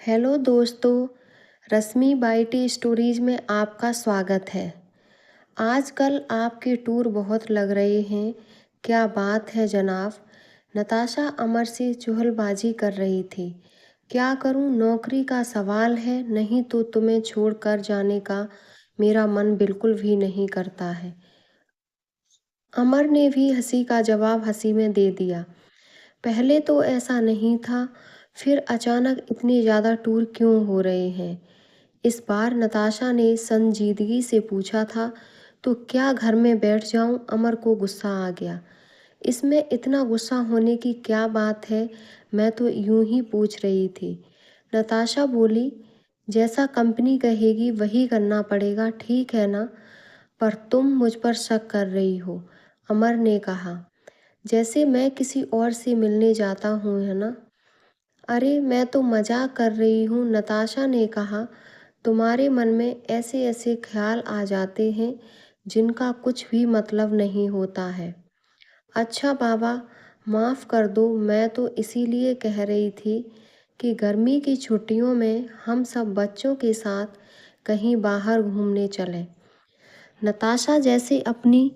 Hello दोस्तों, रश्मि बाइटी stories में आपका स्वागत है। आजकल आपके टूर बहुत लग रहे हैं। क्या बात है जनाब। नताशा अमर से चुगलबाजी कर रही थी। क्या करूं, नौकरी का सवाल है, नहीं तो तुम्हें छोड़कर जाने का मेरा मन बिल्कुल भी नहीं करता है। अमर ने भी हंसी का जवाब हंसी में दे दिया। पहले तो ऐसा नहीं था, फिर अचानक इतने ज़्यादा टूर क्यों हो रहे हैं। इस बार नताशा ने संजीदगी से पूछा था। तो क्या घर में बैठ जाऊं? अमर को गुस्सा आ गया। इसमें इतना गुस्सा होने की क्या बात है, मैं तो यूं ही पूछ रही थी। नताशा बोली, जैसा कंपनी कहेगी वही करना पड़ेगा, ठीक है ना। पर तुम मुझ पर शक कर रही हो, अमर ने कहा। जैसे मैं किसी और से मिलने जाता हूँ, है ना। अरे मैं तो मजाक कर रही हूँ, नताशा ने कहा। तुम्हारे मन में ऐसे ऐसे ख्याल आ जाते हैं जिनका कुछ भी मतलब नहीं होता है। अच्छा बाबा, माफ़ कर दो, मैं तो इसीलिए कह रही थी कि गर्मी की छुट्टियों में हम सब बच्चों के साथ कहीं बाहर घूमने चलें। नताशा जैसे अपनी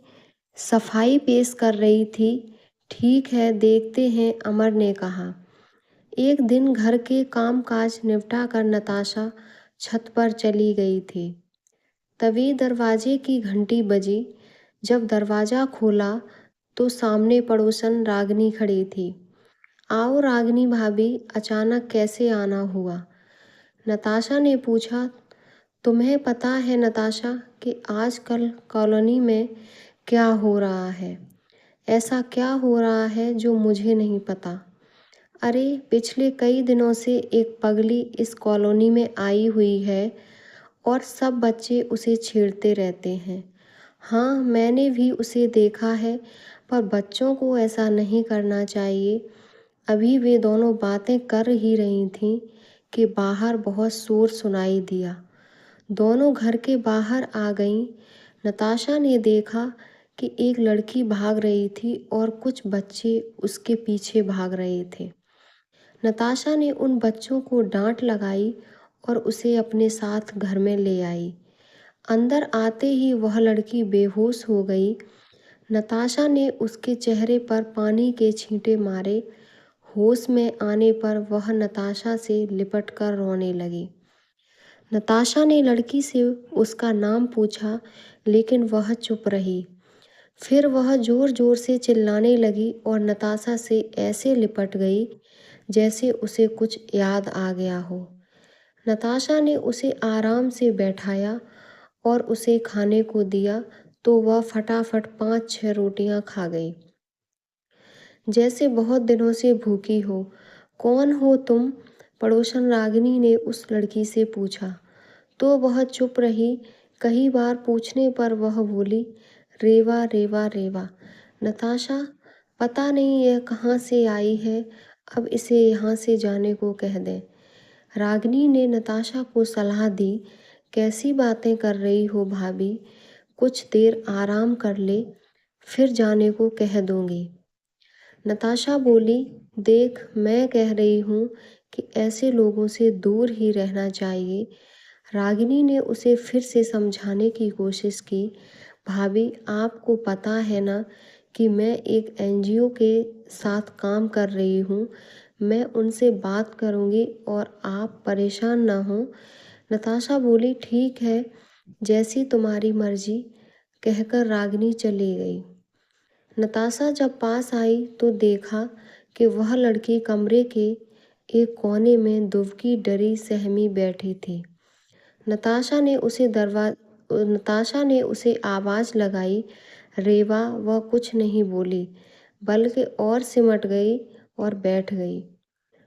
सफाई पेश कर रही थी। ठीक है, देखते हैं, अमर ने कहा। एक दिन घर के कामकाज निपटा कर नताशा छत पर चली गई थी। तभी दरवाजे की घंटी बजी। जब दरवाज़ा खोला तो सामने पड़ोसन रागनी खड़ी थी। आओ रागनी भाभी, अचानक कैसे आना हुआ? नताशा ने पूछा। तुम्हें पता है नताशा कि आजकल कॉलोनी में क्या हो रहा है? ऐसा क्या हो रहा है जो मुझे नहीं पता? अरे पिछले कई दिनों से एक पगली इस कॉलोनी में आई हुई है और सब बच्चे उसे छेड़ते रहते हैं। हाँ, मैंने भी उसे देखा है, पर बच्चों को ऐसा नहीं करना चाहिए। अभी वे दोनों बातें कर ही रही थीं कि बाहर बहुत शोर सुनाई दिया। दोनों घर के बाहर आ गईं। नताशा ने देखा कि एक लड़की भाग रही थी और कुछ बच्चे उसके पीछे भाग रहे थे। नताशा ने उन बच्चों को डांट लगाई और उसे अपने साथ घर में ले आई। अंदर आते ही वह लड़की बेहोश हो गई। नताशा ने उसके चेहरे पर पानी के छींटे मारे। होश में आने पर वह नताशा से लिपटकर रोने लगी। नताशा ने लड़की से उसका नाम पूछा, लेकिन वह चुप रही। फिर वह जोर जोर से चिल्लाने लगी और नताशा से ऐसे लिपट गई जैसे उसे कुछ याद आ गया हो। नताशा ने उसे आराम से बैठाया और उसे खाने को दिया तो वह फटाफट 5-6 रोटियां खा गई, जैसे बहुत दिनों से भूखी हो। कौन हो तुम? पड़ोसन रागिनी ने उस लड़की से पूछा। तो वह चुप रही। कई बार पूछने पर वह बोली, रेवा रेवा रेवा। नताशा, पता नहीं यह कहाँ से आई है, अब इसे यहाँ से जाने को कह दें। रागिनी ने नताशा को सलाह दी। कैसी बातें कर रही हो भाभी, कुछ देर आराम कर ले, फिर जाने को कह दूंगी। नताशा बोली, देख मैं कह रही हूँ कि ऐसे लोगों से दूर ही रहना चाहिए। रागिनी ने उसे फिर से समझाने की कोशिश की। भाभी, आपको पता है ना कि मैं एक एनजीओ के साथ काम कर रही हूँ। मैं उनसे बात करूँगी और आप परेशान ना हो। नताशा बोली, ठीक है, जैसी तुम्हारी मर्जी, कहकर रागिनी चली गई। नताशा जब पास आई तो देखा कि वह लड़की कमरे के एक कोने में दुबकी डरी सहमी बैठी थी। नताशा ने उसे आवाज़ लगाई। रेवा, वह कुछ नहीं बोली, बल्कि और सिमट गई और बैठ गई।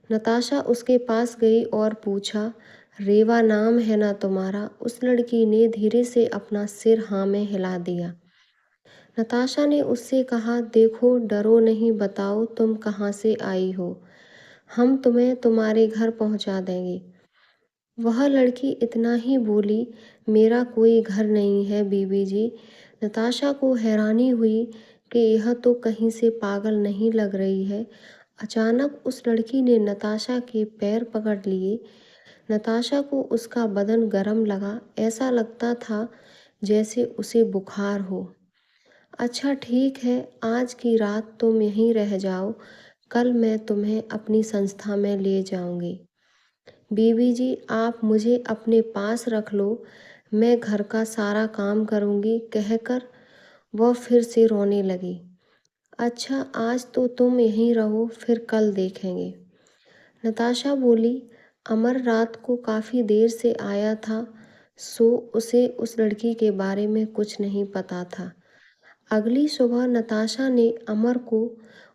नताशा उसके पास गई और पूछा, रेवा नाम है ना तुम्हारा? उस लड़की ने धीरे से अपना सिर हाँ में हिला दिया। नताशा ने उससे कहा, देखो डरो नहीं, बताओ तुम कहाँ से आई हो, हम तुम्हें तुम्हारे घर पहुँचा देंगे। वह लड़की इतना ही बोली, मेरा कोई घर नहीं है बीबी जी। नताशा को हैरानी हुई कि यह तो कहीं से पागल नहीं लग रही है। अचानक उस लड़की ने नताशा के पैर पकड़ लिए। नताशा को उसका बदन गर्म लगा, ऐसा लगता था जैसे उसे बुखार हो। अच्छा ठीक है, आज की रात तुम यहीं रह जाओ, कल मैं तुम्हें अपनी संस्था में ले जाऊंगी। बीबी जी, आप मुझे अपने पास रख लो, मैं घर का सारा काम करूंगी, कहकर वह फिर से रोने लगी। अच्छा, आज तो तुम यहीं रहो, फिर कल देखेंगे। नताशा बोली, अमर रात को काफ़ी देर से आया था, सो उसे उस लड़की के बारे में कुछ नहीं पता था। अगली सुबह नताशा ने अमर को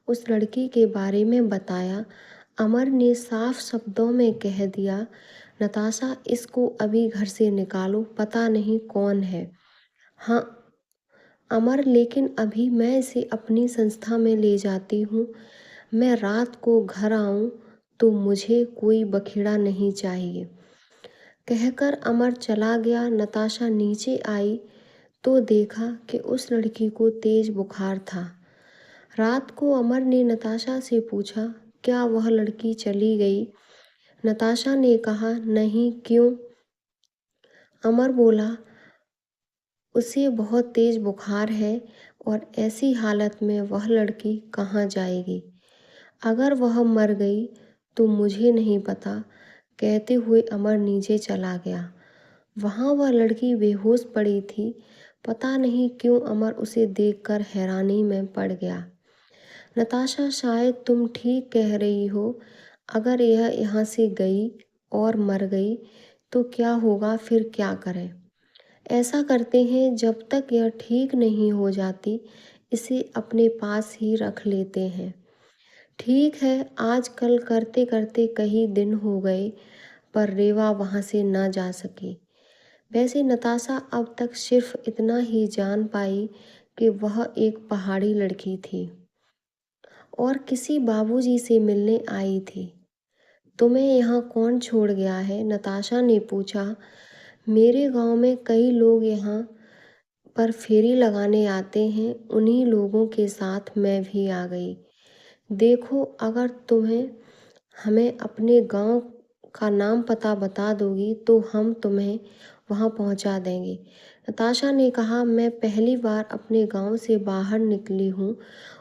उस लड़की के बारे में बताया। अमर ने साफ शब्दों में कह दिया, नताशा, इसको अभी घर से निकालो, पता नहीं कौन है। हाँ अमर, लेकिन अभी मैं इसे अपनी संस्था में ले जाती हूँ। मैं रात को घर आऊँ तो मुझे कोई बखेड़ा नहीं चाहिए। कहकर अमर चला गया। नताशा नीचे आई तो देखा कि उस लड़की को तेज बुखार था। रात को अमर ने नताशा से पूछा, क्या वह लड़की चली गई? नताशा ने कहा, नहीं, क्यों? अमर बोला, उसे बहुत तेज बुखार है और ऐसी हालत में वह लड़की कहाँ जाएगी? अगर वह मर गई तो मुझे नहीं पता। कहते हुए अमर नीचे चला गया। वहाँ वह लड़की बेहोश पड़ी थी। पता नहीं क्यों अमर उसे देखकर हैरानी में पड़ गया। नताशा, शायद तुम ठीक कह रही हो। अगर यह यहाँ से गई और मर गई तो क्या होगा, फिर क्या करें? ऐसा करते हैं, जब तक यह ठीक नहीं हो जाती इसे अपने पास ही रख लेते हैं। ठीक है। आजकल करते करते कई दिन हो गए पर रेवा वहाँ से न जा सकी। वैसे नताशा अब तक सिर्फ इतना ही जान पाई कि वह एक पहाड़ी लड़की थी और किसी बाबूजी से मिलने आई थी। तुम्हें यहाँ कौन छोड़ गया है? नताशा ने पूछा। मेरे गांव में कई लोग यहाँ पर फेरी लगाने आते हैं, उन्हीं लोगों के साथ मैं भी आ गई। देखो, अगर तुम्हें हमें अपने गांव का नाम पता बता दोगी तो हम तुम्हें वहां पहुंचा देंगे। नताशा ने कहा, मैं पहली बार अपने गांव से बाहर निकली हूँ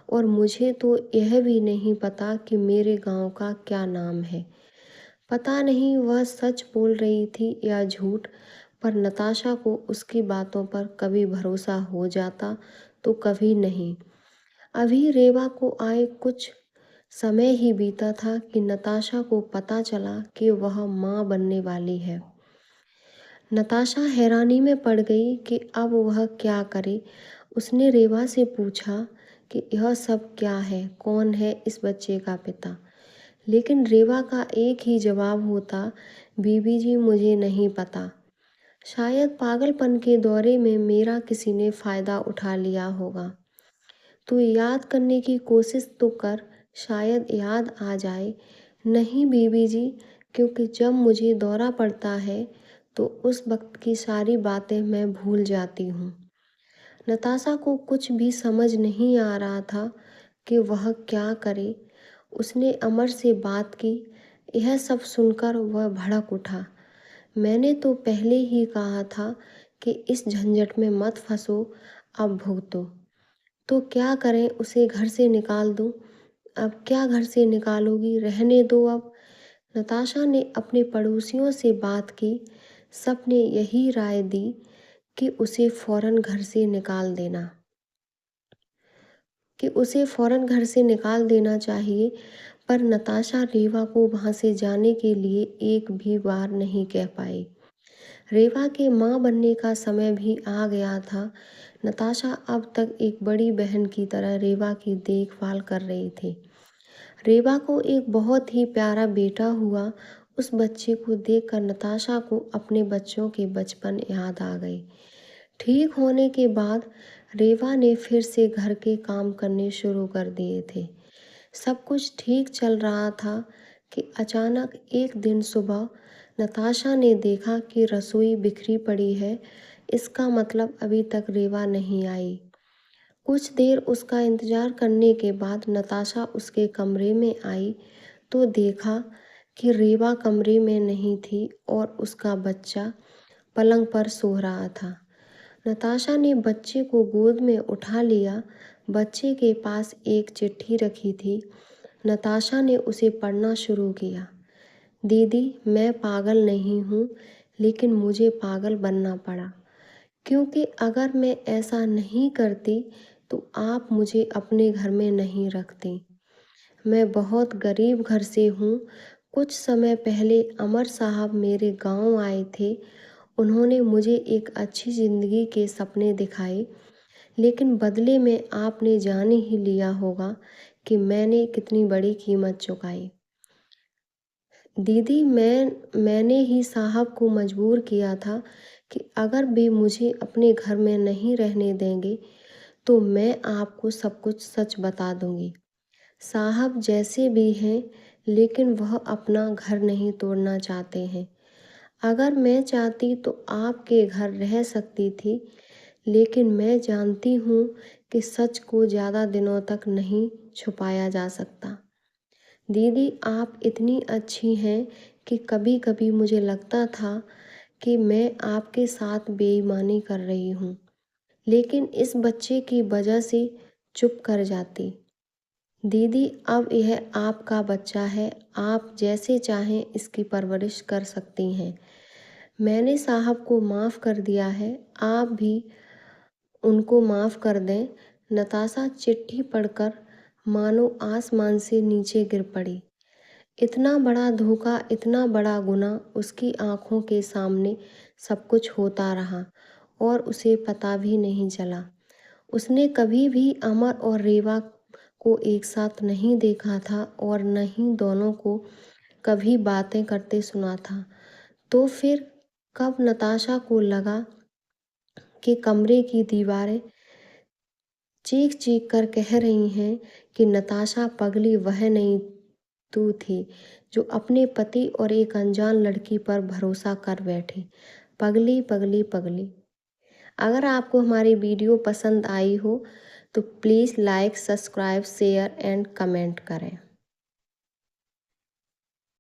और मुझे तो यह भी नहीं पता कि मेरे गांव का क्या नाम है। पता नहीं वह सच बोल रही थी या झूठ, पर नताशा को उसकी बातों पर कभी भरोसा हो जाता तो कभी नहीं। अभी रेवा को आए कुछ समय ही बीता था कि नताशा को पता चला कि वह माँ बनने वाली है। नताशा हैरानी में पड़ गई कि अब वह क्या करे। उसने रेवा से पूछा कि यह सब क्या है, कौन है इस बच्चे का पिता? लेकिन रेवा का एक ही जवाब होता, बीबी जी, मुझे नहीं पता। शायद पागलपन के दौरे में मेरा किसी ने फ़ायदा उठा लिया होगा। तू याद करने की कोशिश तो कर, शायद याद आ जाए। नहीं बीबी जी, क्योंकि जब मुझे दौरा पड़ता है तो उस वक्त की सारी बातें मैं भूल जाती हूँ। नताशा को कुछ भी समझ नहीं आ रहा था कि वह क्या करे। उसने अमर से बात की। यह सब सुनकर वह भड़क उठा। मैंने तो पहले ही कहा था कि इस झंझट में मत फंसो, अब भुगतो। तो क्या करें, उसे घर से निकाल दूं? अब क्या घर से निकालोगी, रहने दो अब। नताशा ने अपने पड़ोसियों से बात की। सबने यही राय दी कि उसे फौरन घर से निकाल देना चाहिए। पर नताशा रेवा को वहाँ से जाने के लिए एक भी बार नहीं कह पाई। रेवा के माँ बनने का समय भी आ गया था। नताशा अब तक एक बड़ी बहन की तरह रेवा की देखभाल कर रही थी। रेवा को एक बहुत ही प्यारा बेटा हुआ। उस बच्चे को देखकर नताशा को अपने बच्चों के बचपन याद आ गए। ठीक होने के बाद रेवा ने फिर से घर के काम करने शुरू कर दिए थे। सब कुछ ठीक चल रहा था कि अचानक एक दिन सुबह नताशा ने देखा कि रसोई बिखरी पड़ी है। इसका मतलब अभी तक रेवा नहीं आई। कुछ देर उसका इंतजार करने के बाद नताशा उसके कमरे में आई तो देखा कि रेवा कमरे में नहीं थी और उसका बच्चा पलंग पर सो रहा था। नताशा ने बच्चे को गोद में उठा लिया। बच्चे के पास एक चिट्ठी रखी थी। नताशा ने उसे पढ़ना शुरू किया। दीदी, मैं पागल नहीं हूँ, लेकिन मुझे पागल बनना पड़ा, क्योंकि अगर मैं ऐसा नहीं करती तो आप मुझे अपने घर में नहीं रखते। मैं बहुत गरीब घर से हूँ। कुछ समय पहले अमर साहब मेरे गांव आए थे। उन्होंने मुझे एक अच्छी ज़िंदगी के सपने दिखाए, लेकिन बदले में आपने जान ही लिया होगा कि मैंने कितनी बड़ी कीमत चुकाई। दीदी, मैंने ही साहब को मजबूर किया था कि अगर वे मुझे अपने घर में नहीं रहने देंगे तो मैं आपको सब कुछ सच बता दूंगी। साहब जैसे भी हैं, लेकिन वह अपना घर नहीं तोड़ना चाहते हैं। अगर मैं चाहती तो आपके घर रह सकती थी, लेकिन मैं जानती हूँ कि सच को ज़्यादा दिनों तक नहीं छुपाया जा सकता। दीदी, आप इतनी अच्छी हैं कि कभी कभी मुझे लगता था कि मैं आपके साथ बेईमानी कर रही हूँ, लेकिन इस बच्चे की वजह से चुप कर जाती। दीदी, अब यह आपका बच्चा है, आप जैसे चाहें इसकी परवरिश कर सकती हैं। मैंने साहब को माफ़ कर दिया है, आप भी उनको माफ़ कर दें। नताशा चिट्ठी पढ़कर मानो आसमान से नीचे गिर पड़ी। इतना बड़ा धोखा, इतना बड़ा गुनाह, उसकी आंखों के सामने सब कुछ होता रहा और उसे पता भी नहीं चला। उसने कभी भी अमर और रेवा को एक साथ नहीं देखा था और न ही दोनों को कभी बातें करते सुना था। तो फिर कब नताशा को लगा कि कमरे की दीवारें चीख चीख कर कह रही हैं कि नताशा पगली वह नहीं, तू थी, जो अपने पति और एक अनजान लड़की पर भरोसा कर बैठी। पगली पगली पगली। अगर आपको हमारी वीडियो पसंद आई हो तो please like, subscribe, share and comment करें।